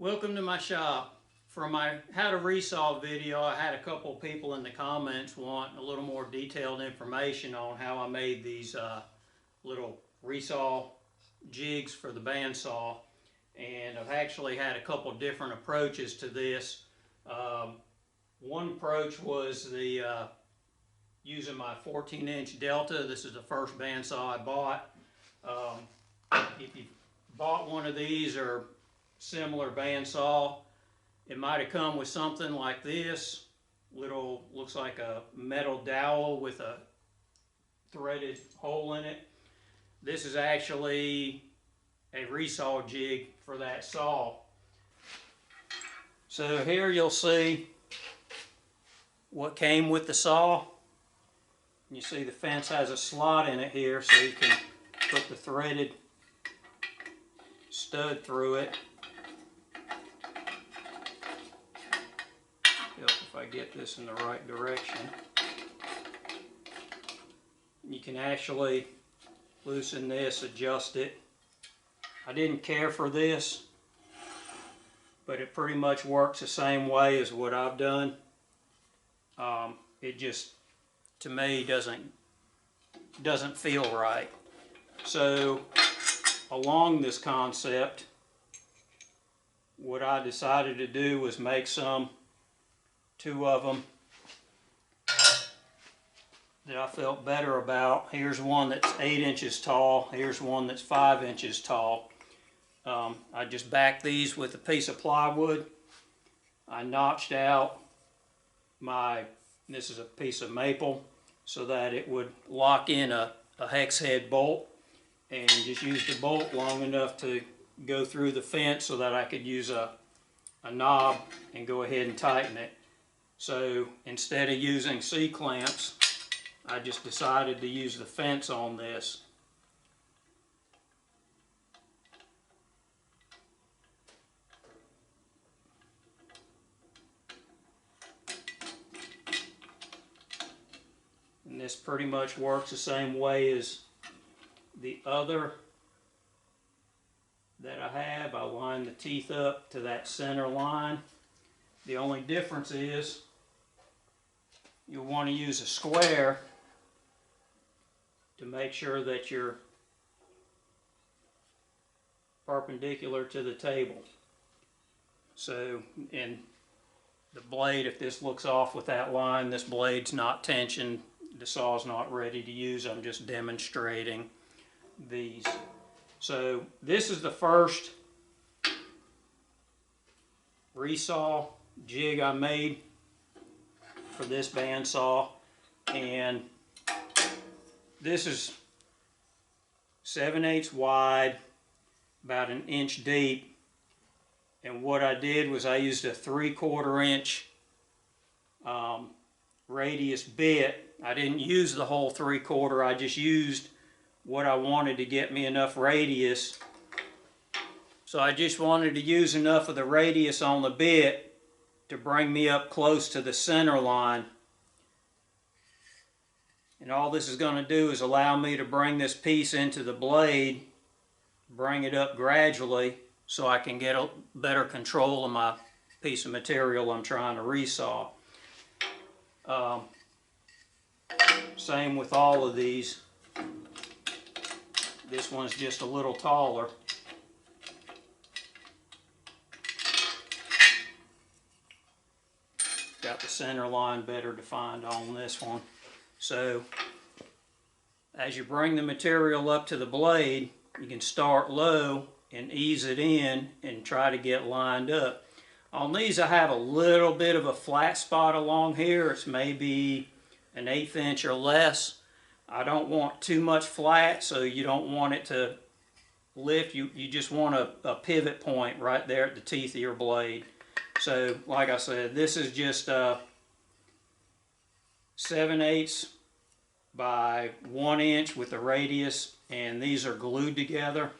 Welcome to my shop. For my how to resaw video, I had a couple people in the comments want a little more detailed information on how I made these little resaw jigs for the bandsaw. And I've actually had a couple different approaches to this. One approach was the using my 14-inch Delta. This is the first bandsaw I bought. If you bought one of these or similar bandsaw, it might have come with something like this. Looks like a metal dowel with a threaded hole in it. This is actually a resaw jig for that saw. So here you'll see what came with the saw. You see the fence has a slot in it here, so you can put the threaded stud through it. Help if I get this in the right direction. You can actually loosen this, adjust it. I didn't care for this, but it pretty much works the same way as what I've done. It just, to me, doesn't feel right. So along this concept, what I decided to do was make two of them that I felt better about. Here's one that's 8 inches tall. Here's one that's 5 inches tall. I just backed these with a piece of plywood. I notched out this is a piece of maple, so that it would lock in a hex head bolt, and just used the bolt long enough to go through the fence so that I could use a knob and go ahead and tighten it. So instead of using C-clamps, I just decided to use the fence on this. And this pretty much works the same way as the other that I have. I line the teeth up to that center line. The only difference is you'll want to use a square to make sure that you're perpendicular to the table. So, and the blade, if this looks off with that line, this blade's not tensioned. The saw's not ready to use. I'm just demonstrating these. So this is the first resaw jig I made for this bandsaw, and this is 7/8 wide, about 1 inch deep. And what I did was I used a 3/4 inch radius bit. I didn't use the whole 3/4. I just used what I wanted to get me enough radius. So I just wanted to use enough of the radius on the bit to bring me up close to the center line. And all this is going to do is allow me to bring this piece into the blade, bring it up gradually, so I can get a better control of my piece of material I'm trying to resaw. Same with all of these. This one's just a little taller. Got the center line better defined on this one. So as you bring the material up to the blade, you can start low and ease it in and try to get lined up. On these I have a little bit of a flat spot along here. It's maybe 1/8 inch or less. I don't want too much flat, so you don't want it to lift. You just want a pivot point right there at the teeth of your blade. So like I said, this is just 7/8 by 1 inch with a radius, and these are glued together.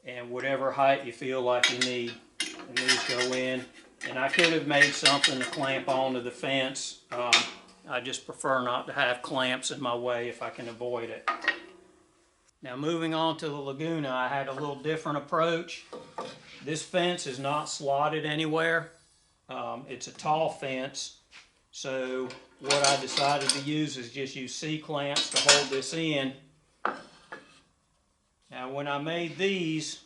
And whatever height you feel like you need, and these go in. And I could have made something to clamp onto the fence. I just prefer not to have clamps in my way if I can avoid it. Now moving on to the Laguna, I had a little different approach. This fence is not slotted anywhere. It's a tall fence, so what I decided to use is just use C-clamps to hold this in. Now when I made these,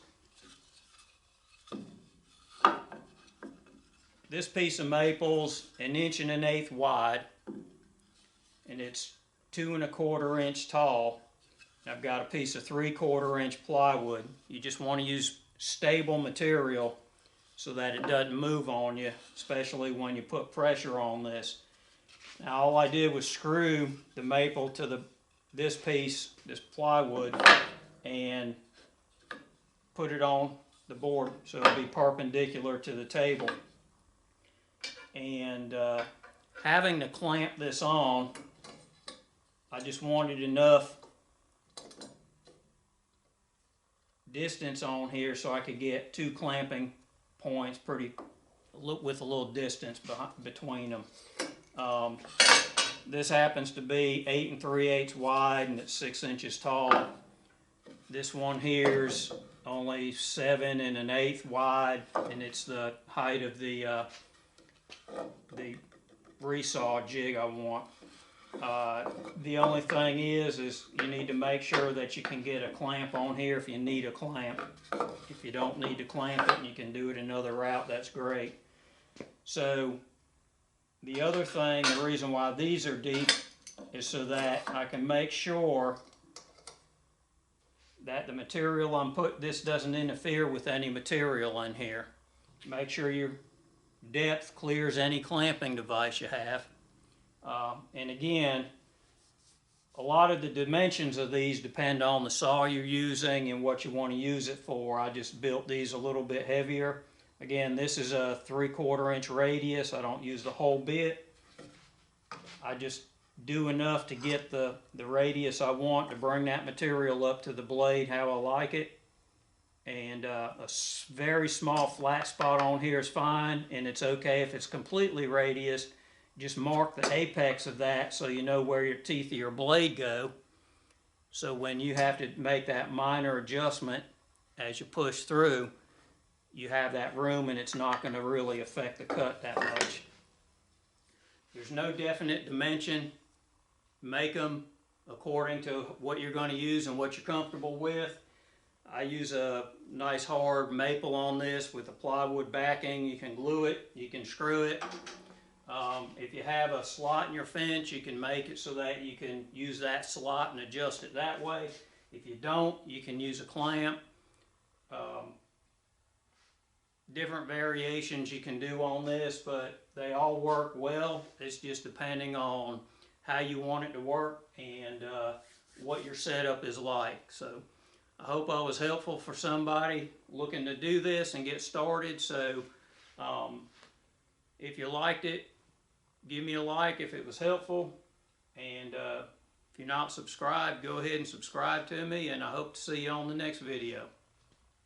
this piece of maple's 1 1/8 wide, and it's 2 1/4 inch tall. I've got a piece of 3/4 inch plywood. You just want to use stable material so that it doesn't move on you, especially when you put pressure on this. Now all I did was screw the maple to this piece, this plywood, and put it on the board so it'll be perpendicular to the table. And having to clamp this on, I just wanted enough distance on here so I could get 2 clamping points with a little distance between them. This happens to be 8 3/8 wide and it's 6 inches tall. This one here's only 7 1/8 wide, and it's the height of the resaw jig I want. The only thing is you need to make sure that you can get a clamp on here if you need a clamp. If you don't need to clamp it and you can do it another route, that's great. So the other thing, the reason why these are deep is so that I can make sure that the material this doesn't interfere with any material in here. Make sure your depth clears any clamping device you have. And again, a lot of the dimensions of these depend on the saw you're using and what you want to use it for. I just built these a little bit heavier. Again, this is a 3/4 inch radius. I don't use the whole bit. I just do enough to get the radius I want to bring that material up to the blade how I like it. And a very small flat spot on here is fine, and it's okay if it's completely radiused. Just mark the apex of that so you know where your teeth of your blade go. So when you have to make that minor adjustment as you push through, you have that room and it's not going to really affect the cut that much. There's no definite dimension. Make them according to what you're going to use and what you're comfortable with. I use a nice hard maple on this with a plywood backing. You can glue it, you can screw it. If you have a slot in your fence, you can make it so that you can use that slot and adjust it that way. If you don't, you can use a clamp. Different variations you can do on this, but they all work well. It's just depending on how you want it to work and what your setup is like. So I hope I was helpful for somebody looking to do this and get started. So if you liked it, give me a like if it was helpful. And if you're not subscribed, go ahead and subscribe to me, and I hope to see you on the next video.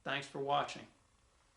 Thanks for watching.